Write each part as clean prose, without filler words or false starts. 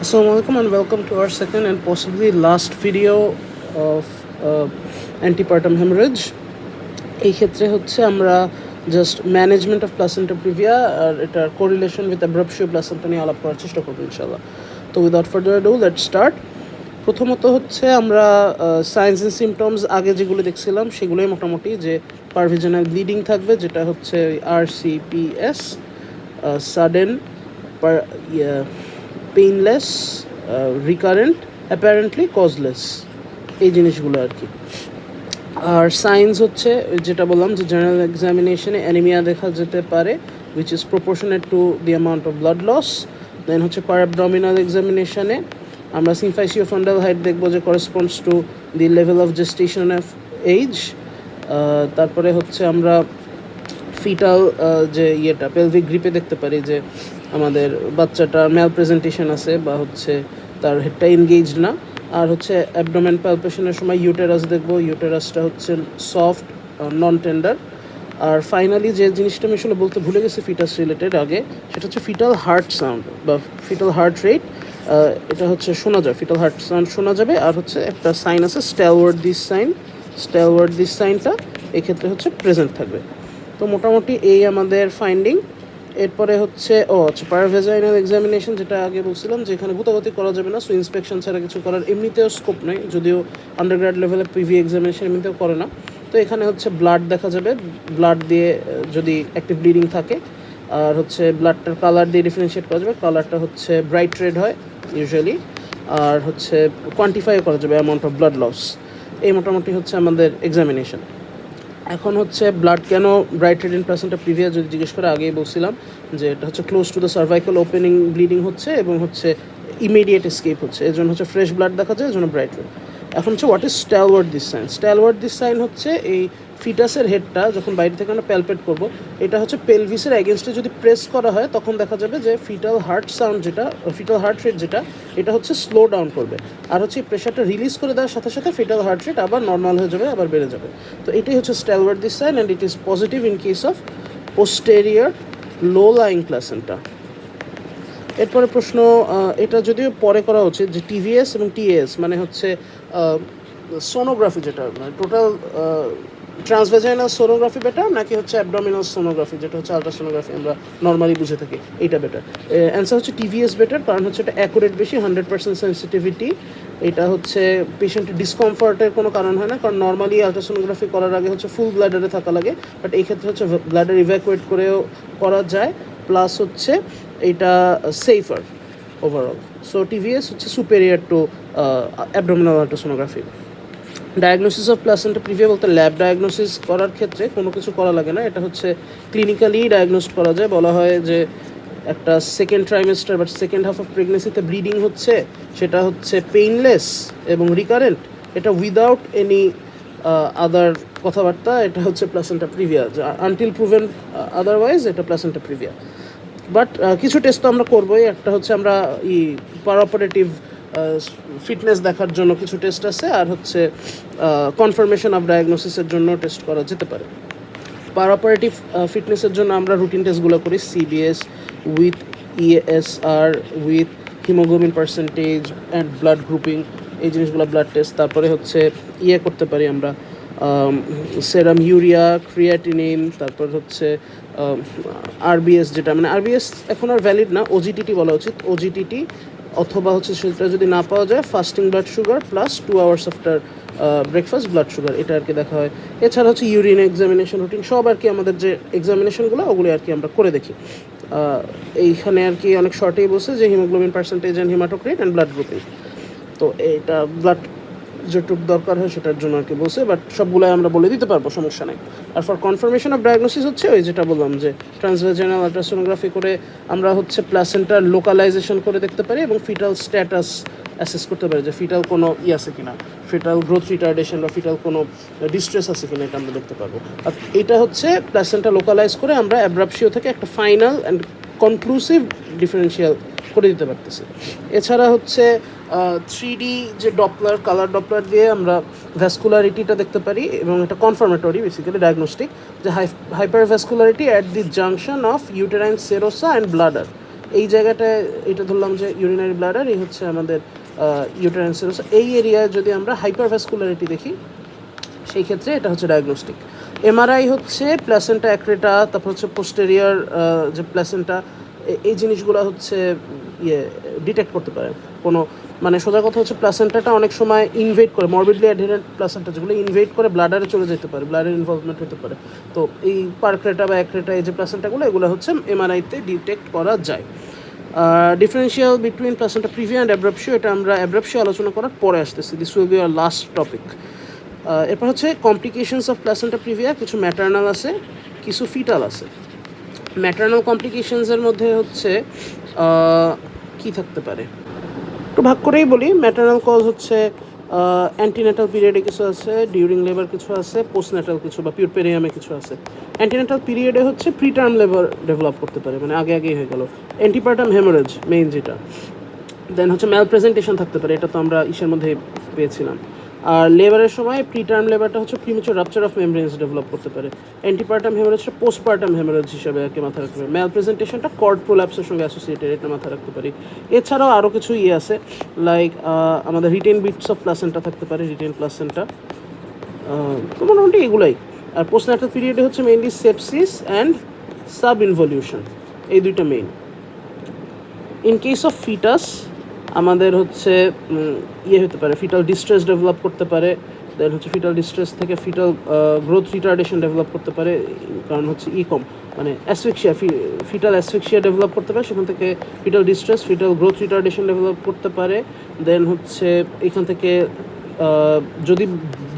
Assalamualaikum and welcome to our second and possibly last video of antepartum hemorrhage. এই ক্ষেত্রে হচ্ছে আমরা just management of placenta previa আর এটার কোরিলেশন উইথ অ্যাব্রাপশিও প্লাসেন্টা নিয়ে আলাপ করার চেষ্টা করবো ইনশাল্লাহ। তো without further do let start. প্রথমত হচ্ছে আমরা সাইন্স অ্যান্ড সিমটমস আগে যেগুলো দেখছিলাম সেগুলোই মোটামুটি যে পারভিজনাল ব্লিডিং থাকবে, যেটা হচ্ছে RCPS, sudden painless, recurrent, apparently causeless, এই জিনিসগুলো আর কি। আর সাইন্স হচ্ছে যেটা বললাম যে জেনারেল এক্সামিনেশনে অ্যানিমিয়া দেখা যেতে পারে which is proportionate to the amount of blood loss. Then হচ্ছে পার অ্যাবডমিনাল এক্সামিনেশনে আমরা সিমফাইসিওফান্ডাল হাইট দেখবো যে corresponds to the level of gestation of age. তারপরে হচ্ছে আমরা ফিটাল যে পেলভিক গ্রিপে দেখতে পারি যে আমাদের বাচ্চাটার ম্যাল প্রেজেন্টেশন আছে বা হচ্ছে তার হেডটা এনগেজড না। আর হচ্ছে অ্যাবডোমেন প্যালপেশনের সময় ইউটেরাস দেখবো, ইউটেরাসটা হচ্ছে সফট, নন টেন্ডার। আর ফাইনালি যে জিনিসটা আমি আসলে বলতে ভুলে গেছি ফিটাস রিলেটেড আগে, সেটা হচ্ছে ফিটাল হার্ট সাউন্ড বা ফিটাল হার্ট রেট। এটা হচ্ছে শোনা যায়, ফিটাল হার্ট সাউন্ড শোনা যাবে। আর হচ্ছে একটা সাইন আছে স্ট্যালওয়ার্ড দিস সাইন, স্ট্যালওয়ার্ড দিস সাইনটা এক্ষেত্রে হচ্ছে প্রেজেন্ট থাকবে। তো মোটামুটি এই আমাদের ফাইন্ডিং। এরপরে হচ্ছে পারাভেজাইনাল এক্সামিনেশন, যেটা আগে বলছিলাম যে এখানে গুতাগুতি করা যাবে না, সো ইন্সপেকশন ছাড়া কিছু করার এমনিতেও স্কোপ নেই, যদিও আন্ডারগ্রাড লেভেলে পিভি এক্সামিনেশন এমনিতেও করে না। তো এখানে হচ্ছে ব্লাড দেখা যাবে, ব্লাড দিয়ে যদি অ্যাক্টিভ ব্লিডিং থাকে, আর হচ্ছে ব্লাডটার কালার দিয়ে ডিফারেন্সিয়েট করা যাবে। কালারটা হচ্ছে ব্রাইট রেড হয় ইউজুয়ালি, আর হচ্ছে কোয়ান্টিফাই করা যাবে অ্যামাউন্ট অফ ব্লাড লস। এই মোটামুটি হচ্ছে আমাদের এক্সামিনেশন। এখন হচ্ছে ব্লাড কেন bright red in placenta previa যদি জিজ্ঞেস করে, আগেই বলছিলাম যে এটা হচ্ছে close to the cervical opening bleeding হচ্ছে এবং হচ্ছে ইমিডিয়েট এসকেপ হচ্ছে, এই জন্য হচ্ছে ফ্রেশ ব্লাড দেখা যায়, এই জন্য ব্রাইট রেড। এখন হচ্ছে what is Stallworthy's sign? Stallworthy's sign হচ্ছে এই ফিটাসের হেডটা যখন বাইরে থেকে আমরা প্যালপেট করবো, এটা হচ্ছে পেলভিসের এগেনস্টে যদি প্রেস করা হয় তখন দেখা যাবে যে ফিটাল হার্ট সাউন্ড যেটা, ফিটাল হার্ট রেট যেটা, এটা হচ্ছে স্লো ডাউন করবে। আর হচ্ছে প্রেশারটা রিলিজ করে দেওয়ার সাথে সাথে ফিটাল হার্ট রেট আবার নর্মাল হয়ে যাবে, আবার বেড়ে যাবে। তো এটাই হচ্ছে Stallworthy's sign and it is positive in case of posterior low lying placenta. এরপরে প্রশ্ন, এটা যদিও পরে করা উচিত, যে টিভিএস এবং টিএস মানে হচ্ছে সোনোগ্রাফি, যেটা মানে টোটাল ট্রান্সভেজাইনাল সোনোগ্রাফি বেটার নাকি হচ্ছে অ্যাবডোমিনাল সোনোগ্রাফি যেটা হচ্ছে আলট্রাসোনোগ্রাফি আমরা নর্মালি বুঝে থাকি, এইটা বেটার? অ্যান্সার হচ্ছে টিভিএস বেটার, কারণ হচ্ছে এটা অ্যাকুরেট বেশি, 100% সেন্সিটিভিটি। এটা হচ্ছে পেশেন্টের ডিসকমফর্টের কোনো কারণ হয় না, কারণ নর্মালি আলট্রাসোনোগ্রাফি করার আগে হচ্ছে ফুল ব্লাডারে থাকা লাগে, বাট এই ক্ষেত্রে হচ্ছে ব্লাডার ইভ্যাকুয়েট করেও করা যায়, প্লাস হচ্ছে এটা সেফার ওভারঅল। সো টিভিএস হচ্ছে superior to abdominal ultrasonography. Diagnosis of placenta previa বলতে ল্যাব ডায়াগনোসিস করার ক্ষেত্রে কোনো কিছু করা লাগে না, এটা হচ্ছে ক্লিনিক্যালি ডায়াগনোস করা যায়। বলা হয় যে একটা সেকেন্ড ট্রাইমেস্টার বা সেকেন্ড হাফ অফ প্রেগনেন্সিতে ব্লিডিং হচ্ছে, সেটা হচ্ছে পেইনলেস এবং রিকারেন্ট, এটা উইদাউট এনি আদার কথাবার্তা, এটা হচ্ছে placenta previa. Until proven otherwise এটা প্লাসেন্টা প্রিভিয়া। বাট কিছু টেস্ট তো আমরা করবোই। একটা হচ্ছে আমরা পারঅপারেটিভ ফিটনেস দেখার জন্য কিছু টেস্ট আছে, আর হচ্ছে কনফার্মেশন অফ ডায়াগনোসিসের জন্য টেস্ট করা যেতে পারে। পারঅপারেটিভ ফিটনেসের জন্য আমরা রুটিন টেস্টগুলো করি, CBS with ESR with haemoglobin percentage and blood grouping, এই জিনিসগুলো ব্লাড টেস্ট। তারপরে হচ্ছে করতে পারি আমরা সেরাম ইউরিয়া, ক্রিয়াটিনিন, তারপর হচ্ছে RBS, যেটা মানে RBS এখন আর ভ্যালিড না, OGTT বলা উচিত, OGTT, অথবা হচ্ছে সেটা যদি না পাওয়া যায় fasting blood sugar plus 2 hours after breakfast blood sugar, এটা আর কি দেখা হয়। এছাড়া হচ্ছে ইউরিন এক্সামিনেশন, রুটিন সব আর কি আমাদের যে এক্সামিনেশনগুলো ওগুলো আর কি আমরা করে দেখি। এইখানে আর কি অনেক শর্টেই বলছে যে haemoglobin percentage and haematocrit and blood grouping. তো এটা ব্লাড যেটুকু দরকার হয় সেটার জন্য আর কি বলছে, বাট সবগুলোই আমরা বলে দিতে পারবো, সমস্যা নেই। আর ফর কনফার্মেশন অফ ডায়াগনোসিস হচ্ছে ওই যেটা বললাম যে ট্রান্সভেজাইনাল আলট্রাসোনোগ্রাফি করে আমরা হচ্ছে প্লাসেন্টার লোকালাইজেশন করে দেখতে পারি এবং ফিটাল স্ট্যাটাস অ্যাসেস করতে পারি যে ফিটাল কোনো আছে কিনা, ফিটাল গ্রোথ রিটার্ডেশন বা ফিটাল কোনো ডিস্ট্রেস আছে কিনা, এটা আমরা দেখতে পারবো। আর এটা হচ্ছে প্লাসেন্টা লোকালাইজ করে আমরা অ্যাব্রাপশিও থেকে একটা ফাইনাল অ্যান্ড কনক্লুসিভ ডিফারেন্সিয়াল করে দিতে পারতেছি। এছাড়া হচ্ছে 3D যে ডপলার, কালার ডপলার দিয়ে আমরা ভ্যাসকুলারিটিটা দেখতে পারি এবং এটা কনফার্মেটরি বেসিক্যালি ডায়াগনস্টিক, যে hyper vascularity at the junction of uterine serosa and bladder, এই জায়গাটায় এটা ধরলাম যে ইউরিনারি ব্লাডার, এই হচ্ছে আমাদের ইউটেরাইন সিরোস। এই এরিয়ায় যদি আমরা হাইপারভাস্কুলারিটি দেখি সেই ক্ষেত্রে এটা হচ্ছে ডায়াগনস্টিক। এমআরআই হচ্ছে প্ল্যাসেন্টা অ্যাক্রেটা, তারপর হচ্ছে পোস্টেরিয়ার যে প্ল্যাসেন্টা, এই জিনিসগুলো হচ্ছে ডিটেক্ট করতে পারে কোনো, মানে সোজা কথা হচ্ছে প্লাসেন্টাটা অনেক সময় ইনভেট করে, মরবিডলি অ্যাডহেরেন্ট প্লাসেন্টা যেগুলো ইনভেট করে ব্লাডারে চলে যেতে পারে, ব্লাডের ইনভলভমেন্ট হতে পারে। তো এই পারক্রেটা বা অ্যাক্রেটা এই যে প্লাসেন্টাগুলো, এগুলো হচ্ছে এমআরআইতে ডিটেক্ট করা যায়। Differential between placenta previa and abruptio, এটা আমরা অ্যাব্রাপশিও আলোচনা করার পরে আসতেছি, this will be our last topic. এরপর হচ্ছে কমপ্লিকেশনস অফ প্লাসেন্টা প্রিভিয়া, কিছু ম্যাটার্নাল আছে, কিছু ফিটাল আছে। ম্যাটার্নাল কমপ্লিকেশনসের মধ্যে হচ্ছে কি থাকতে পারে একটু ভাগ করেই বলি। ম্যাটার্নাল কজ হচ্ছে অ্যান্টিনেটাল পিরিয়ডে কিছু আছে, ডিউরিং লেবার কিছু আছে, পোস্টনেটাল কিছু বা পিউরপেরিয়ামে কিছু আছে। অ্যান্টিনেটাল পিরিয়ডে হচ্ছে প্রিটার্ম লেবার ডেভেলপ করতে পারে, মানে আগে আগেই হয়ে গেল। অ্যান্টিপার্টাম হেমোরেজ মেইন যেটা। দেন হচ্ছে ম্যাল প্রেজেন্টেশন থাকতে পারে, এটা তো আমরা ইসের মধ্যে পেয়েছিলাম। আর লেবারের সময় প্রিটার্ম লেবারটা হচ্ছে প্রিমেচুর রাপচার অফ মেমব্রেনস ডেভেলপ করতে পারে। অ্যান্টিপার্টাম হেমোরেজটা পোস্টপার্টাম হেমোরেজ হিসাবে আর কি মাথায় রাখতে পারে। ম্যাল প্রেজেন্টেশনটা কর্ড প্রোল্যাপসের সঙ্গে অ্যাসোসিয়েটেড, এটা মাথায় রাখতে পারি। এছাড়াও আরও কিছু আছে, লাইক আমাদের রিটেন বিটস অফ প্লাসেন্টা থাকতে পারে, রিটেন প্লাসেন্টা, তো মোটামুটি এগুলাই। আর পোস্টন্যাটাল পিরিয়ডে হচ্ছে mainly sepsis and sub involution, এই দুইটা main. In case of fetus আমাদের হচ্ছে হতে পারে, ফিটাল ডিস্ট্রেস ডেভেলপ করতে পারে। দেন হচ্ছে ফিটাল ডিস্ট্রেস থেকে ফিটাল গ্রোথ রিটার্ডেশন ডেভেলপ করতে পারে, কারণ হচ্ছে মানে অ্যাসফিক্সিয়া, ফিটাল অ্যাসফিক্সিয়া ডেভেলপ করতে পারে, সেখান থেকে fetal distress, fetal growth retardation develop করতে পারে। দেন হচ্ছে এখান থেকে যদি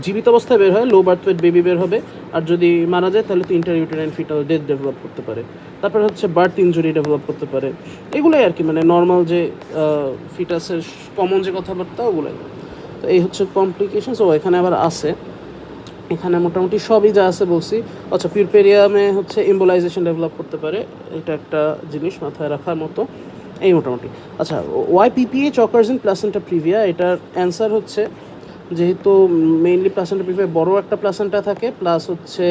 জীবিত অবস্থায় বের হয় লো বার্থ ওয়েট বেবি বের হবে, আর যদি মারা যায় তাহলে তো ইন্টারইউটেরাইন ফিটাল ডেথ ডেভেলপ করতে পারে। তারপরে হচ্ছে বার্থ ইনজুরি ডেভেলপ করতে পারে। এগুলোই আর কি, মানে নর্মাল যে ফিটাসের কমন যে কথাবার্তা ওগুলোই। তো এই হচ্ছে কমপ্লিকেশনস। ও এখানে আবার আছে, এখানে মোটামুটি সবই যা আছে বলছি। আচ্ছা, পিউরপেরিয়ামে হচ্ছে এম্বোলাইজেশন ডেভেলপ করতে পারে, এটা একটা জিনিস মাথায় রাখার মতো, এই মোটামুটি। আচ্ছা, why PPH occurs in placenta previa, এটার অ্যান্সার হচ্ছে যেহেতু মেইনলি প্লাসেন্টা প্রিভিয়া বড় একটা প্লাসেন্টা থাকে, প্লাস হচ্ছে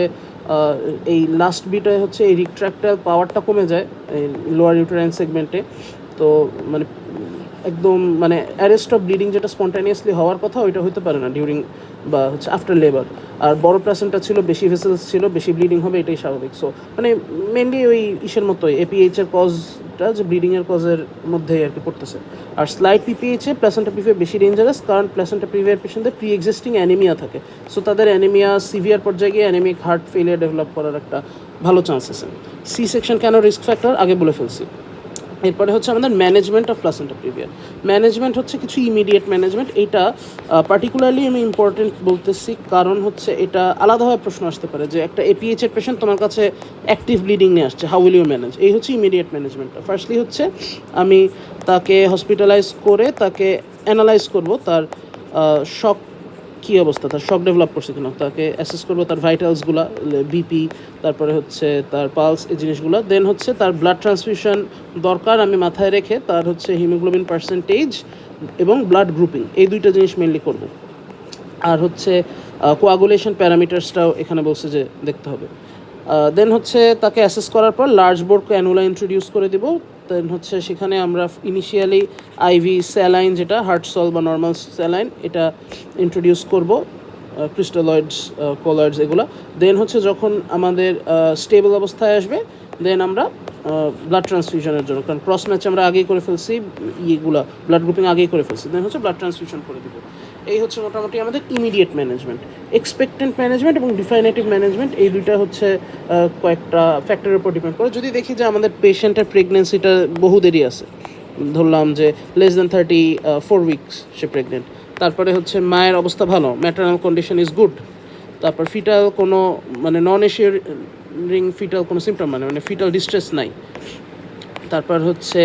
এই লাস্ট বিটে হচ্ছে এই রিট্রাক্টাল পাওয়ারটা কমে যায় এই লোয়ার ইউটেরাইন সেগমেন্টে। তো মানে একদম মানে অ্যারেস্ট অফ ব্লিডিং যেটা স্পন্টানিয়াসলি হওয়ার কথা ওইটা হতে পারে না ডিউরিং বা হচ্ছে আফটার লেবার। আর বড় প্লাসেন্টা ছিল, বেশি ভেসেলস ছিল, বেশি ব্লিডিং হবে, এটাই স্বাভাবিক। সো মানে মেনলি ওই ইসের মতোই এপিএইচের কজটা যে ব্লিডিংয়ের কজের মধ্যেই আর কি পড়তেছে। আর স্লাইড পিপিএইচে প্লাসেন্টা প্রিভিয়া বেশি ডেঞ্জারাস, কারণ প্লাসেন্টা প্রিভিয়ার পেশেন্টদের প্রি এক্সিস্টিং অ্যানিমিয়া থাকে। সো তাদের অ্যানিমিয়া সিভিয়ার পর্যায়ে গিয়ে অ্যানিমিক হার্ট ফেলিয়ার ডেভেলপ করার একটা ভালো চান্স আছে। সি সেকশন কেন রিস্ক ফ্যাক্টর আগে বলে ফেলছি। এরপরে হচ্ছে আমাদের management of placenta previa. Management হচ্ছে কিছু ইমিডিয়েট ম্যানেজমেন্ট, এটা পার্টিকুলারলি আমি ইম্পর্টেন্ট বলতেছি কারণ হচ্ছে এটা আলাদাভাবে প্রশ্ন আসতে পারে যে একটা এপিএইচের পেশেন্ট তোমার কাছে অ্যাক্টিভ ব্লিডিং নিয়ে আসছে, হাউ উইল ইউ ম্যানেজ। এই হচ্ছে ইমিডিয়েট ম্যানেজমেন্টটা। ফার্স্টলি হচ্ছে আমি তাকে হসপিটালাইজ করে তাকে অ্যানালাইজ করব, তার শক কী অবস্থা, তার শক ডেভেলপ করছে কিনা, তাকে অ্যাসেস করবো তার ভাইটালসগুলো, বিপি, তারপরে হচ্ছে তার পালস, এই জিনিসগুলো। দেন হচ্ছে তার ব্লাড ট্রান্সফিউশন দরকার আমি মাথায় রেখে তার হচ্ছে হিমোগ্লোবিন পার্সেন্টেজ এবং ব্লাড গ্রুপিং, এই দুইটা জিনিস মেনলি করব। আর হচ্ছে কোয়াগুলেশন প্যারামিটার্সটাও এখানে বলছে যে দেখতে হবে। দেন হচ্ছে তাকে অ্যাসেস করার পর লার্জ বোর্ড ক্যানুলা ইন্ট্রোডিউস করে দেবো। দেন হচ্ছে সেখানে আমরা ইনিশিয়ালি আইভি স্যালাইন, যেটা হার্টসল বা নর্মাল স্যালাইন, এটা ইন্ট্রোডিউস করব, ক্রিস্টালয়েডস, কলয়েডস এগুলো। দেন হচ্ছে যখন আমাদের স্টেবল অবস্থায় আসবে দেন আমরা ব্লাড ট্রান্সফিউশনের জন্য, কারণ ক্রস ম্যাচ আমরা আগেই করে ফেলছি, ইয়েগুলো ব্লাড গ্রুপিং আগেই করে ফেলছি, দেন হচ্ছে ব্লাড ট্রান্সফিউশন করে দেবো। এই হচ্ছে মোটামুটি আমাদের ইমিডিয়েট ম্যানেজমেন্ট। এক্সপেক্টেন্ট ম্যানেজমেন্ট এবং ডিফাইনেটিভ ম্যানেজমেন্ট, এই দুইটা হচ্ছে কয়েকটা ফ্যাক্টরের উপর ডিপেন্ড করে। যদি দেখি যে আমাদের পেশেন্টের প্রেগনেন্সিটা বহু দেরি আছে, ধরলাম যে লেস দ্যান 34 উইকস সে প্রেগনেন্ট, তারপরে হচ্ছে মায়ের অবস্থা ভালো, ম্যাটারনাল কন্ডিশন ইজ গুড, তারপর ফিটাল কোনো মানে নন এশিয়ারিং ফিটাল কোনো সিমটম মানে ফিটাল ডিস্ট্রেস নাই, তারপর হচ্ছে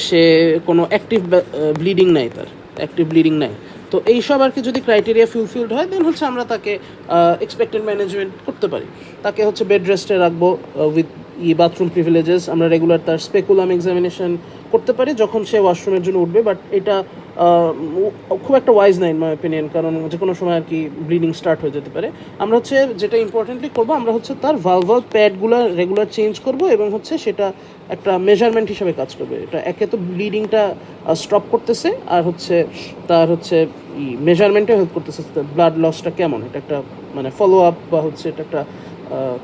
সে কোনো অ্যাক্টিভ ব্লিডিং নাই, তার অ্যাক্টিভ ব্লিডিং নাই, তো এইসব আর কি যদি ক্রাইটেরিয়া ফুলফিলড হয় দেন হচ্ছে আমরা তাকে এক্সপেক্টেড ম্যানেজমেন্ট করতে পারি। তাকে হচ্ছে বেড রেস্টে রাখবো উইথ বাথরুম প্রিভিলেজেস। আমরা রেগুলার তার স্পেকুলাম এক্সামিনেশন করতে পারি যখন সে ওয়াশরুমের জন্য উঠবে, বাট এটা খুব একটা ওয়াইজ না ইন মাই অপিনিয়ন, কারণ যে কোনো সময় আর কি ব্লিডিং স্টার্ট হয়ে যেতে পারে। আমরা হচ্ছে যেটা ইম্পর্টেন্টলি করবো, আমরা হচ্ছে তার ভালভাল প্যাডগুলো রেগুলার চেঞ্জ করব, এবং হচ্ছে সেটা একটা মেজারমেন্ট হিসেবে কাজ করবে। এটা একে তো ব্লিডিংটা স্টপ করতেছে, আর হচ্ছে তার হচ্ছে মেজারমেন্টে হেল্প করতেছে ব্লাড লসটা কেমন, এটা একটা মানে ফলো আপ বা হচ্ছে এটা একটা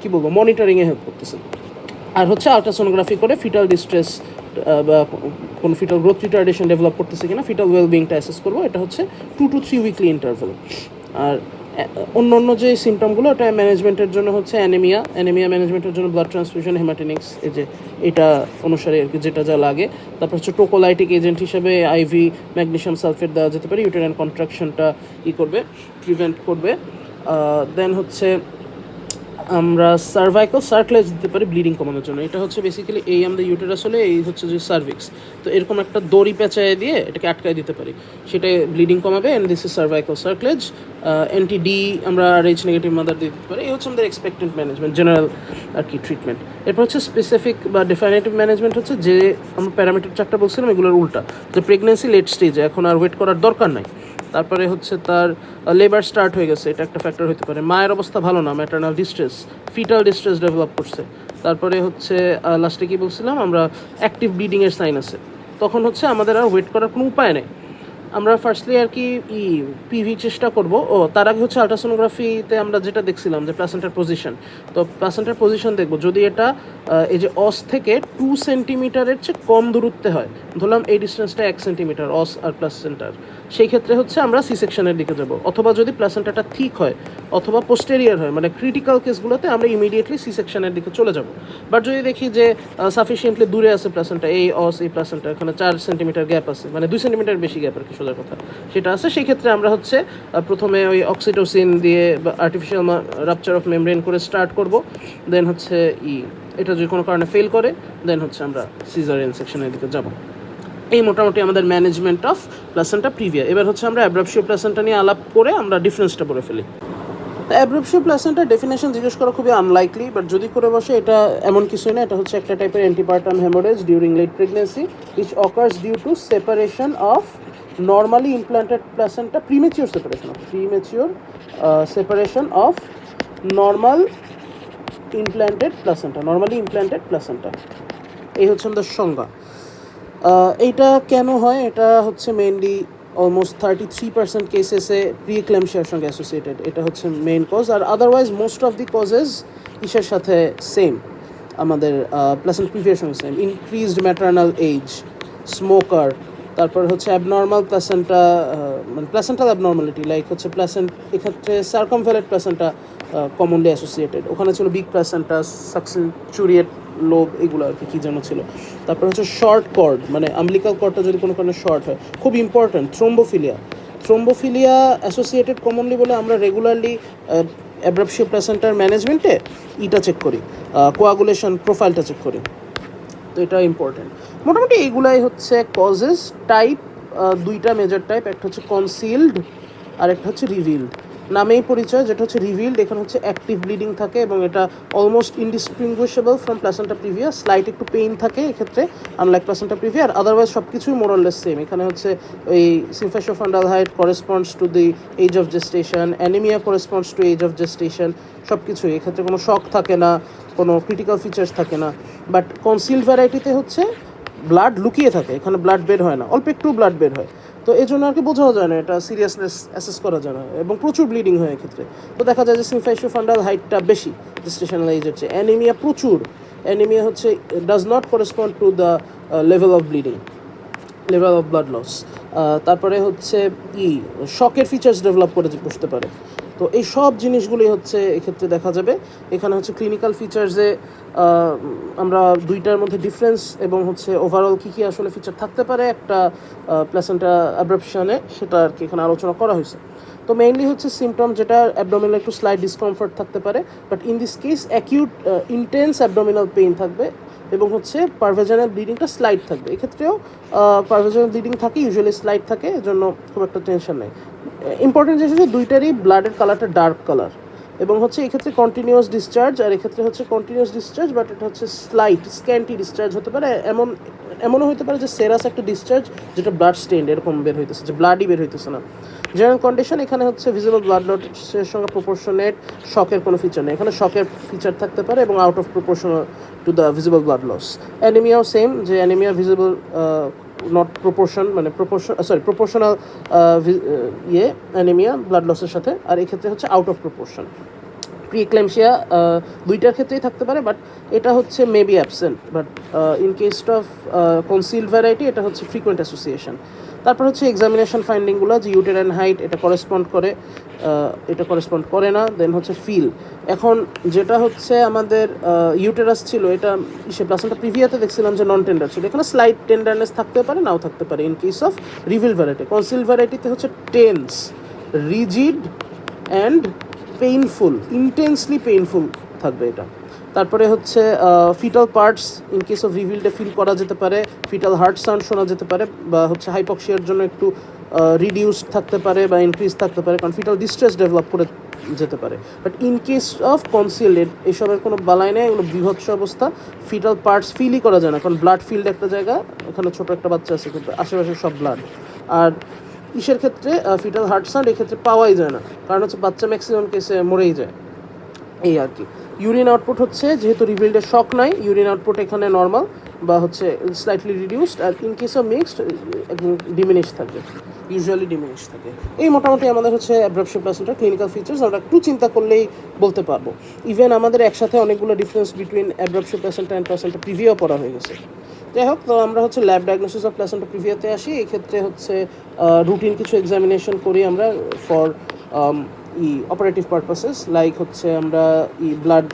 কী বলবো মনিটরিংয়ে হেল্প করতেছে। আর হচ্ছে আলট্রাসোনোগ্রাফি করে ফিটাল ডিস্ট্রেস বা কোনো ফিটাল গ্রোথ রিটার্ডেশন ডেভেলপ করতেছে কিনা, ফিটাল ওয়েলবিংটা অ্যাসেস করবো। এটা হচ্ছে 2 to 3 উইকলি ইন্টারভ্যাল। আর অন্য অন্য যে সিমটমগুলো, ওটা ম্যানেজমেন্টের জন্য হচ্ছে অ্যানিমিয়া ম্যানেজমেন্টের জন্য ব্লাড ট্রান্সফিউশন, হেমাটিনিক্স, এই যে এটা অনুসারে আর কি যেটা যা লাগে। তারপর হচ্ছে টোকোলাইটিক এজেন্ট হিসেবে আইভি ম্যাগনেসিয়াম সালফেট দেওয়া যেতে পারে, ইউটেরাইন কন্ট্রাকশনটা করবে, প্রিভেন্ট করবে। দেন হচ্ছে আমরা সার্ভাইকাল সার্কলেজ দিতে পারি ব্লিডিং কমানোর জন্য। এটা হচ্ছে বেসিক্যালি এই আমাদের ইউটেরাস হলে এই হচ্ছে যে সার্ভিক্স, তো এরকম একটা দড়ি পেঁচায় দিয়ে এটাকে আটকায় দিতে পারি, সেটাই ব্লিডিং কমাবে। And this is cervical cerclage. Anti D আমরা RH নেগেটিভ মাদার দিয়ে দিতে পারি। এই হচ্ছে আমাদের এক্সপেক্টেন্ট ম্যানেজমেন্ট, জেনারেল আর কি ট্রিটমেন্ট। এরপর হচ্ছে স্পেসিফিক বা ডেফিনেটিভ ম্যানেজমেন্ট হচ্ছে যে আমরা প্যারামিটার 4টা বলছিলাম, এগুলোর উল্টা, যে প্রেগনেন্সি লেট স্টেজে, এখন আর ওয়েট করার দরকার নাই। তারপরে হচ্ছে তার লেবার স্টার্ট হয়ে গেছে, এটা একটা ফ্যাক্টর হতে পারে। মায়ের অবস্থা ভালো না, maternal distress, fetal distress develop করছে। তারপরে হচ্ছে লাস্টে কী বলছিলাম, আমরা অ্যাক্টিভ ব্লিডিংয়ের সাইন আছে, তখন হচ্ছে আমাদের আর ওয়েট করার কোনো উপায় নেই। আমরা ফার্স্টলি আর কি পিভি চেষ্টা করব। তার আগে হচ্ছে আলট্রাসোনোগ্রাফিতে আমরা যেটা দেখছিলাম যে প্লাসেন্টার পজিশন, তো প্লাসেন্টার পজিশন দেখবো, যদি এটা এই যে অস থেকে 2 সেন্টিমিটারের চেয়ে কম দূরত্বে হয়, ধরলাম এই ডিস্টেন্সটা 1 সেন্টিমিটার অস আর প্লাসেন্টার, সেই ক্ষেত্রে হচ্ছে আমরা সি সেকশনের দিকে যাব। অথবা যদি প্লাসেন্টাটা ঠিক হয় অথবা পোস্টেরিয়ার হয়, মানে ক্রিটিক্যাল কেসগুলোতে আমরা ইমিডিয়েটলি সি সেকশনের দিকে চলে যাব। বাট যদি দেখি যে সাফিসিয়েন্টলি দূরে আছে প্লাসেন্টা, এই অস এই প্লাসেন্টা, এখানে 4 সেন্টিমিটার গ্যাপ আছে, মানে 2 সেন্টিমিটার বেশি গ্যাপ আর কি সোজা কথা, সেটা আছে, সেই ক্ষেত্রে আমরা হচ্ছে প্রথমে ওই অক্সিটোসিন দিয়ে বা আর্টিফিশিয়াল রাপচার অফ মেমব্রেন করে স্টার্ট করব। দেন হচ্ছে এটা যদি কোনো কারণে ফেল করে, দেন হচ্ছে আমরা সিজারিয়ান সেকশনের দিকে যাব। এই মোটামুটি আমাদের ম্যানেজমেন্ট অফ প্লাসেন্টা প্রিভিয়া। এবার হচ্ছে আমরা অ্যাব্রাপশিও প্লাসেন্টা নিয়ে আলাপ করে আমরা ডিফারেন্সটা বলে ফেলি। অ্যাব্রাপশিও প্লাসেন্টা ডেফিনেশন জিজ্ঞেস করা খুবই আনলাইকলি, বাট যদি করে বসে এটা এমন কিছুই না। এটা হচ্ছে একটা টাইপের antepartum haemorrhage during late pregnancy which occurs due to separation of normally implanted placenta, premature separation of normal normally implanted placenta। এই হচ্ছে আমাদের সংজ্ঞা। এইটা কেন হয়, এটা হচ্ছে মেইনলি অলমোস্ট 33% কেসেসে প্রিএক্ল্যাম্পশিয়ার সঙ্গে অ্যাসোসিয়েটেড, এটা হচ্ছে মেইন কজ। আর otherwise most of the causes ইসের সাথে সেম, আমাদের প্লাসেন্টা প্রিভিয়ার সঙ্গে same. Increased maternal age, smoker, তারপর হচ্ছে অ্যাবনর্মাল প্লাসেন্টা, মানে প্লাসেন্টাল অ্যাবনর্মালিটি, লাইক হচ্ছে এক্ষেত্রে সার্কামভ্যালেন্ট প্লাসেন্টা কমনলি অ্যাসোসিয়েটেড, ওখানে ছিল বিগ প্লাসেন্টা, সাকসেন্চুরিয়েট লোব, এগুলো আর কি কী যেন ছিল। তারপর হচ্ছে শর্ট কর্ড, মানে আম্বিলিকাল কর্ডটা যদি কোনো কারণে শর্ট হয়, খুব ইম্পর্ট্যান্ট। থ্রোম্বোফিলিয়া অ্যাসোসিয়েটেড কমনলি বলে আমরা রেগুলারলি অ্যাব্রাপশিও প্লাসেন্টার ম্যানেজমেন্টে চেক করি, কোয়াগুলেশন প্রোফাইলটা চেক করি, তো এটা ইম্পর্টেন্ট। মোটামুটি এইগুলাই হচ্ছে কজেস। টাইপ 2টা মেজর টাইপ, একটা হচ্ছে কনসিল্ড আর একটা হচ্ছে রিভিলড। নামেই পরিচয়, যেটা হচ্ছে রিভিলড, এখানে হচ্ছে অ্যাক্টিভ ব্লিডিং থাকে এবং এটা almost indistinguishable from placenta previa. Slight একটু পেইন থাকে এক্ষেত্রে, আনলাইক প্লাসেন্টা প্রিভিয়া। আর আদারওয়াইজ সব কিছুই মোরলেস সেম। এখানে হচ্ছে ওই symphysiofundal height corresponds to the age of gestation, anaemia corresponds to age of gestation, সব কিছুই। এক্ষেত্রে কোনো শক থাকে না, কোনো ক্রিটিক্যাল ফিচার্স থাকে না। বাট কনসিল্ড ভ্যারাইটিতে হচ্ছে ব্লাড লুকিয়ে থাকে, এখানে ব্লাড বের হয় না, অল্প একটু ব্লাড বের হয়, তো এই জন্য আর কি বোঝাও যায় না, এটা সিরিয়াসনেস অ্যাসেস করা যায় না, এবং প্রচুর ব্লিডিং হয় এক্ষেত্রে। তো দেখা যায় যে সিম্ফাশোফান্ডাল হাইটটা বেশি জেস্টেশনাল এজ হচ্ছে, অ্যানিমিয়া প্রচুর, অ্যানিমিয়া হচ্ছে does not correspond to the level of blood loss. তারপরে হচ্ছে শকের ফিচার্স ডেভেলপ করে বসতে পারে। তো এই সব জিনিসগুলি হচ্ছে এক্ষেত্রে দেখা যাবে। এখানে হচ্ছে ক্লিনিক্যাল ফিচার্সে আমরা 2টার মধ্যে ডিফারেন্স এবং হচ্ছে ওভারঅল কী কী আসলে ফিচার থাকতে পারে একটা প্লাসেন্টা অ্যাব্রাপশনে, সেটা আর কি এখানে আলোচনা করা হয়েছে। তো মেইনলি হচ্ছে সিমটম, যেটা অ্যাবডোমিনাল একটু স্লাইট ডিসকমফর্ট থাকতে পারে, but in this case acute intense abdominal pain থাকবে, এবং হচ্ছে পারভেজানাল ব্লিডিংটা স্লাইট থাকবে। এক্ষেত্রেও পারভেজানাল ব্লিডিং থাকে, ইউজুয়ালি স্লাইট থাকে, এজন্য খুব একটা টেনশন নেই। ইম্পর্টেন্ট জিনিস হচ্ছে 2টারই ব্লাডের কালারটা ডার্ক কালার, এবং হচ্ছে এক্ষেত্রে কন্টিনিউয়াস ডিসচার্জ, আর এক্ষেত্রে হচ্ছে কন্টিনিউয়াস ডিসচার্জ, বাট এটা হচ্ছে স্লাইট স্ক্যান্টি ডিসচার্জ হতে পারে, এমন এমনও হতে পারে যে সেরাস একটা ডিসচার্জ যেটা ব্লাড স্টেইনড এরকম বের হইতেছে, যে ব্লাডই বের হইতেছে না। জেনারেল কন্ডিশন এখানে হচ্ছে ভিজিবল ব্লাড লসের সঙ্গে প্রপোর্শনেট, শকের কোনো ফিচার নেই, এখানে শকের ফিচার থাকতে পারে এবং out of proportional to the visible blood loss. অ্যানিমিয়াও সেম, যে অ্যানিমিয়া ভিজিবল নট প্রপোর্শন মানে প্রপোর্শনাল অ্যানিমিয়া ব্লাড লসের সাথে, আর এক্ষেত্রে হচ্ছে আউট অফ প্রপোর্শন। প্রিক্লেমশিয়া দুইটার ক্ষেত্রেই থাকতে পারে, বাট এটা হচ্ছে maybe absent, but in case of concealed variety এটা হচ্ছে ফ্রিকোয়েন্ট অ্যাসোসিয়েশন। তারপর হচ্ছে এক্সামিনেশন ফাইন্ডিংগুলো, যে ইউটেরাইন হাইট এটা করেসপন্ড করে, এটা করেসপন্ড করে না। দেন হচ্ছে ফিল, এখন যেটা হচ্ছে আমাদের ইউটেরাস ছিল এটা সে প্লাসেন্টা প্রিভিয়াতে দেখছিলাম যে নন টেন্ডার ছিল, এখানে স্লাইট টেন্ডারনেস থাকতে পারে, নাও থাকতে পারে in case of revealed variety. Concealed ভ্যারাইটিতে হচ্ছে tense, rigid and painful, intensely painful থাকবে এটা। তারপরে হচ্ছে fetal parts in case of রিভিলডে ফিল করা যেতে পারে, ফিটাল হার্ট সাউন্ড শোনা যেতে পারে, বা হচ্ছে হাইপক্সিয়ার জন্য একটু রিডিউসড থাকতে পারে বা ইনক্রিজ থাকতে পারে, কারণ ফিটাল ডিস্ট্রেস ডেভেলপ করে যেতে পারে। But in case of concealed এসবের কোনো বালাই নেই, এগুলো বিভৎস অবস্থা, ফিটাল পার্টস ফিলই করা যায় না, কারণ ব্লাড ফিল্ড একটা জায়গা, এখানে ছোটো একটা বাচ্চা আছে কিন্তু আশেপাশে সব ব্লাড। আর ইসের ক্ষেত্রে ফিটাল হার্ট সাউন্ড এক্ষেত্রে পাওয়াই যায় না, কারণ হচ্ছে বাচ্চা ম্যাক্সিমাম কেসে মরেই যায়, এই আর কি। ইউরিন আউটপুট হচ্ছে যেহেতু রিভিল্ডের শক নাই, ইউরিন আউটপুট এখানে নর্মাল বা হচ্ছে স্লাইটলি রিডিউসড, আর ইন কেস অফ মিক্সড একদম ডিমিনিশ থাকবে, ইউজুয়ালি ডিমিনিশ থাকে। এই মোটামুটি আমাদের হচ্ছে অ্যাব্রাপশন প্লাসেন্টার ক্লিনিক্যাল ফিচার্স, আমরা একটু চিন্তা করলেই বলতে পারবো। ইভেন আমাদের একসাথে অনেকগুলো difference between abruption placenta and placenta previa পড়া হয়ে গেছে। যাই হোক, তো আমরা হচ্ছে ল্যাব ডায়াগনোসিস অফ প্লাসেন্টা প্রিভিয়াতে আসি। এই ক্ষেত্রে হচ্ছে রুটিন কিছু এক্সামিনেশন করি আমরা ফর অপারেটিভ পারপাসেস, লাইক হচ্ছে আমরা ব্লাড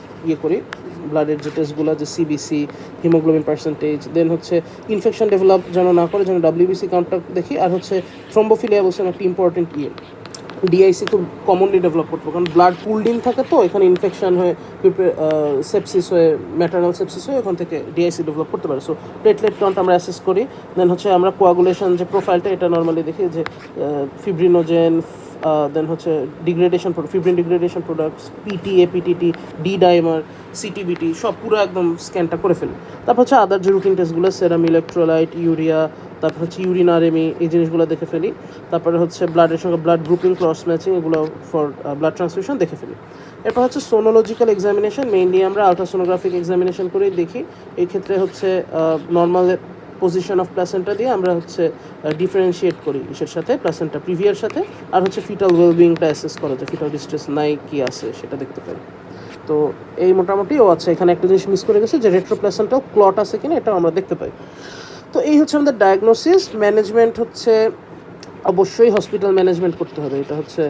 করি, ব্লাডের যে টেস্টগুলো, যে সিবিসি, হিমোগ্লোবিন পার্সেন্টেজ, দেন হচ্ছে ইনফেকশন ডেভেলপ যেন না করে, যেন ডাব্লিউবিসি কাউন্টটা দেখি, আর হচ্ছে থ্রম্বোফিলিয়া বলছেন একটা ইম্পর্টেন্ট ডিআইসি খুব কমনলি ডেভেলপ করতে পারে, কারণ ব্লাড পুলড ইন থাকে, তো এখানে ইনফেকশন হয়ে সেপসিস হয়ে, ম্যাটারনাল সেপসিস হয়ে ওখান থেকে ডিআইসি ডেভেলপ করতে পারে। সো প্লেটলেট কাউন্ট আমরা অ্যাসেস করি। দেন হচ্ছে আমরা কোয়াগুলেশন যে প্রোফাইলটা, এটা নর্মালি দেখি যে ফিব্রিনোজেন, দেন হচ্ছে degradation fibrin degradation products, PTA, PTT, D dimer, CTBT, সব পুরো একদম স্ক্যানটা করে ফেলি। তারপর হচ্ছে আদার যে রুটিন টেস্টগুলো, সেরাম, ইলেকট্রোলাইট, ইউরিয়া, তারপর হচ্ছে ইউরিন আরএমই, এই জিনিসগুলো দেখে ফেলি। তারপরে হচ্ছে ব্লাডের সঙ্গে ব্লাড গ্রুপিং, ক্রস ম্যাচিং, এগুলো ফর ব্লাড ট্রান্সফিউশন দেখে ফেলি। এরপর হচ্ছে সোনোলজিক্যাল এক্সামিনেশন, মেইনলি আমরা আলট্রাসোনোগ্রাফিক এক্সামিনেশন করেই দেখি। এই ক্ষেত্রে হচ্ছে নর্মাল পজিশন অফ প্লাসেন্টা দিয়ে আমরা হচ্ছে ডিফারেন্সিয়েট করি ইসের সাথে, প্লাসেন্টা প্রিভিয়ার সাথে, আর হচ্ছে ফিটাল ওয়েলবিংটা অ্যাসেস করা যায়, ফিটাল ডিস্ট্রেস নাই কি আছে সেটা দেখতে পারি। তো এই মোটামুটি আচ্ছা, এখানে একটা জিনিস মিস করে গেছে, যে রেট্রোপ্লাসেন্টাল ক্লট আছে কিনা এটাও আমরা দেখতে পাই। তো এই হচ্ছে আমাদের ডায়াগনোসিস। ম্যানেজমেন্ট হচ্ছে অবশ্যই হসপিটাল ম্যানেজমেন্ট করতে হবে, এটা হচ্ছে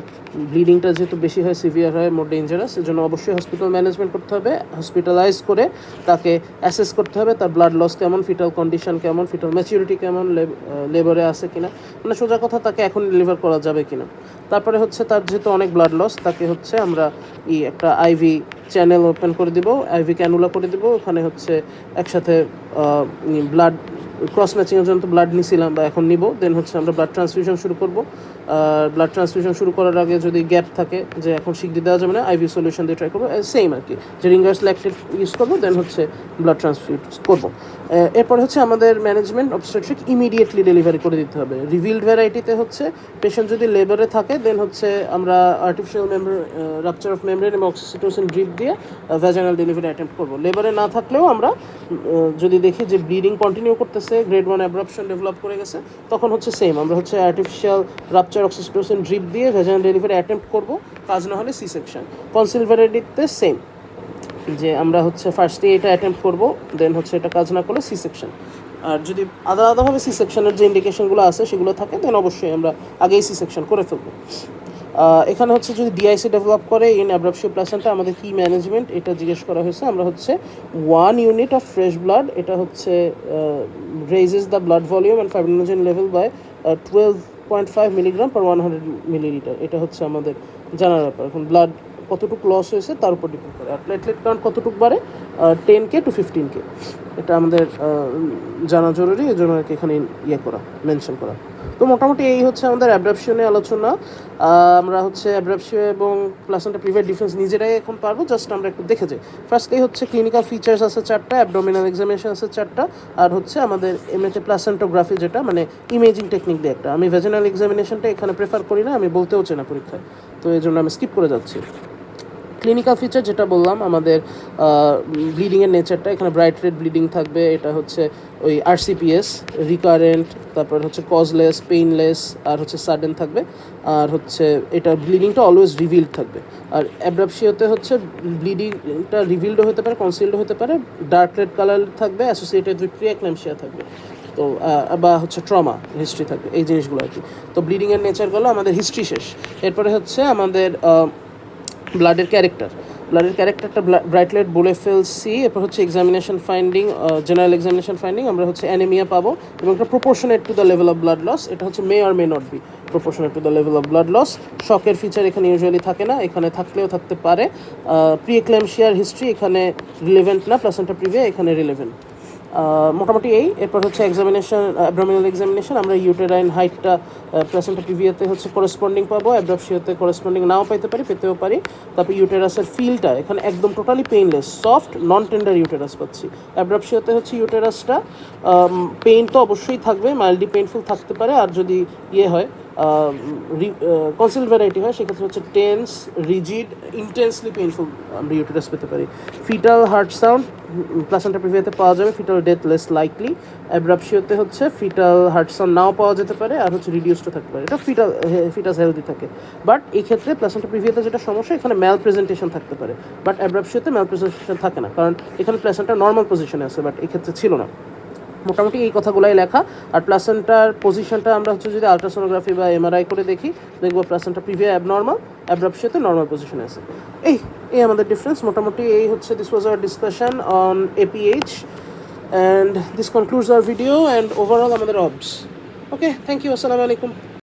ব্লিডিংটা যেহেতু বেশি হয়, সিভিয়ার হয়, মোর ডেঞ্জারাস, এজন্য অবশ্যই হসপিটাল ম্যানেজমেন্ট করতে হবে। হসপিটালাইজ করে তাকে অ্যাসেস করতে হবে, তার ব্লাড লস কেমন, ফিটাল কন্ডিশন কেমন, ফিটাল ম্যাচিউরিটি কেমন, লেবারে আছে কিনা, মানে সোজা কথা তাকে এখন ডেলিভার করা যাবে কিনা। তারপরে হচ্ছে তার যেহেতু অনেক ব্লাড লস, তাকে হচ্ছে আমরা একটা আইভি চ্যানেল ওপেন করে দিব, আইভি ক্যানুলা করে দিব, ওখানে হচ্ছে একসাথে ব্লাড ক্রস ম্যাচিংয়ের জন্য তো ব্লাড নিছিলাম বা এখন নিব, দেন হচ্ছে আমরা ব্লাড ট্রান্সফিউশন শুরু করব। ব্লাড ট্রান্সফিউশন শুরু করার আগে যদি গ্যাপ থাকে, যে এখন শিগগির দেওয়া যাবে না, আইভি সলিউশন দিয়ে ট্রাই করবো, সেম আর কি, যে রিঙ্গার্স ল্যাকটেট ইউজ করবো, দেন হচ্ছে ব্লাড ট্রান্সফিউজ করবো। এরপর হচ্ছে আমাদের ম্যানেজমেন্ট অবস্ট্রাকশন ইমিডিয়েটলি ডেলিভারি করে দিতে হবে। রিভিল্ড ভ্যারাইটিতে হচ্ছে পেশেন্ট যদি লেবারে থাকে, দেন হচ্ছে আমরা আর্টিফিশিয়াল রাপচার অফ মেমব্রেন এবং অক্সিটোসিন ড্রিপ দিয়ে ভ্যাজানাল ডেলিভারি অ্যাটেম্প্ট করবো। লেবারে না থাকলেও আমরা যদি দেখি যে ব্লিডিং কন্টিনিউ করতেছে, গ্রেড 1 অ্যাব্রাপশন ডেভেলপ করে গেছে, তখন হচ্ছে সেম আমরা হচ্ছে আর্টিফিশিয়াল রাপচার অক্সিটোসিন ড্রিপ দিয়ে ভ্যাজানাল ডেলিভারি অ্যাটেম্প্ট করবো, কাজ না হলে সি সেকশন। কনসিল্ড ভ্যারাইটিতে সেম, যে আমরা হচ্ছে ফার্স্টে এটা অ্যাটেম্প্ট করবো, দেন হচ্ছে এটা কাজ না করলে সি সেকশন। আর যদি আলাদাভাবে সি সেকশনের যে ইন্ডিকেশনগুলো আছে সেগুলো থাকে, দেন অবশ্যই আমরা আগেই সি সেকশন করে ফেলবো। এখানে হচ্ছে যদি ডিআইসি ডেভেলপ করে ইন অ্যাব্রাপশন প্লাসেন্টা, আমাদের কি ম্যানেজমেন্ট এটা জিজ্ঞেস করা হয়েছে। আমরা হচ্ছে 1 ইউনিট অফ ফ্রেশ ব্লাড, এটা হচ্ছে raises the blood volume and fibrinogen level by 12.5 milligram per 100 millilitre, এটা হচ্ছে আমাদের জানার ব্যাপার। এখন ব্লাড কতটুকু লস হয়েছে তার উপর ডিপেন্ড করে। আর প্লেটলেট কাউন্ট কতটুকু বাড়ে, 10K to 15K, এটা আমাদের জানা জরুরি, এই জন্য আর কি এখানে করা মেনশন করা। তো মোটামুটি এই হচ্ছে আমাদের অ্যাব্রাপশনে আলোচনা। আমরা হচ্ছে অ্যাব্রাপশন এবং প্লাসেন্টা প্রিভিয়ার ডিফারেন্স নিজেরাই এখন পারবো, জাস্ট আমরা একটু দেখে যাই। ফার্স্টলি হচ্ছে ক্লিনিক্যাল ফিচার্স আছে 4টা, অ্যাবডোমিনাল এক্সামিনেশন আছে 4টা, আর হচ্ছে আমাদের এমনিতে প্লাসেন্টোগ্রাফি যেটা মানে ইমেজিং টেকনিক দিয়ে একটা। আমি ভেজিনাল এক্সামিনেশনটা এখানে প্রেফার করি না, আমি বলতেও চাই না পরীক্ষায়, তো এই জন্য আমি স্কিপ করে যাচ্ছি। ক্লিনিক্যাল ফিচার যেটা বললাম, আমাদের ব্লিডিংয়ের নেচারটা, এখানে ব্রাইট রেড ব্লিডিং থাকবে, এটা হচ্ছে ওই RCPS, রিকারেন্ট, তারপর হচ্ছে কজলেস, পেইনলেস, আর হচ্ছে সাডেন থাকবে, আর হচ্ছে এটা ব্লিডিংটা অলওয়েজ রিভিলড থাকবে। আর অ্যাব্রাপশিওতে হচ্ছে ব্লিডিংটা রিভিলডও হতে পারে, কনসিলডও হতে পারে, ডার্ক রেড কালার থাকবে, অ্যাসোসিয়েটেড উইথ প্রিএক্লাম্পসিয়া থাকবে, তো বা হচ্ছে ট্রমা হিস্ট্রি থাকবে, এই জিনিসগুলো আর কি। তো ব্লিডিংয়ের নেচারগুলো আমাদের হিস্ট্রি শেষ। এরপরে হচ্ছে আমাদের ব্লাডের ক্যারেক্টারটা ব্রাইট লাইট বলে ফেলছি। এরপর হচ্ছে examination finding, general examination finding, আমরা হচ্ছে অ্যানিমিয়া পাবো এবং এটা proportionate to the level of blood loss, এটা হচ্ছে may or may not be proportionate to the level of blood loss. শকের ফিচার এখানে ইউজুয়ালি থাকে না, এখানে থাকলেও থাকতে পারে। প্রিএক্লাম্পসিয়ার হিস্ট্রি এখানে রিলেভেন্ট না, প্লাসেন্টা প্রিভিয়া এখানে রিলেভেন্ট। মোটামুটি এই। এরপর হচ্ছে এক্সামিনেশন, অ্যাবডোমিনাল এক্সামিনেশন, আমরা ইউটেরাইন হাইটটা প্লাসেন্টা প্রিভিয়াতে হচ্ছে করেসপন্ডিং পাবো, অ্যাব্রাপশিওতে করেসপন্ডিং নাও পাইতে পারি, পেতেও পারি। তারপর ইউটেরাসের ফিলটা এখানে একদম টোটালি পেইনলেস, সফট নন টেন্ডার ইউটেরাস পাচ্ছি। অ্যাব্রাপশিওতে হচ্ছে ইউটেরাসটা পেইন তো অবশ্যই থাকবে, মাইল্ডলি পেইনফুল থাকতে পারে, আর যদি হয় কনসিল ভ্যারাইটি হয় সেক্ষেত্রে হচ্ছে টেন্স, রিজিড, ইন্টেন্সলি পেইনফুল আমরা ইউটেরাস পেতে পারি। ফিটাল হার্ট সাউন্ড প্লাসেন্টা প্রিভিয়াতে পাওয়া যাবে, ফিটাল ডেথ লেস লাইকলি। অ্যাব্রাপশিওতে হচ্ছে ফিটাল হার্ট সাউন্ড নাও পাওয়া যেতে পারে, আর হচ্ছে রিডিউসডও থাকতে পারে, এটা ফিটাস হেলদি থাকে। বাট এই ক্ষেত্রে প্লাসেন্টা প্রিভিয়াতে যেটা সমস্যা, এখানে ম্যাল প্রেজেন্টেশন থাকতে পারে, বাট অ্যাব্রাপশিওতে ম্যাল প্রেজেন্টেশন থাকে না, কারণ এখানে প্লাসেন্টা নর্মাল পজিশনে আছে, বাট এই ক্ষেত্রে ছিল না। মোটামুটি এই কথাগুলাই লেখা। আর প্লাসেন্টার পজিশনটা আমরা হচ্ছে যদি আলট্রাসোনোগ্রাফি বা MRI করে দেখি, দেখবো প্লাসেন্টা প্রিভিয়া অ্যাবনর্মাল, অ্যাব্রাপশিওতে নর্মাল পজিশনে আছে। এই আমাদের ডিফারেন্স। মোটামুটি এই হচ্ছে, this was our discussion on APH, and this concludes hour video and overall আমাদের অবস। ওকে, থ্যাংক ইউ, আসসালামু আলাইকুম।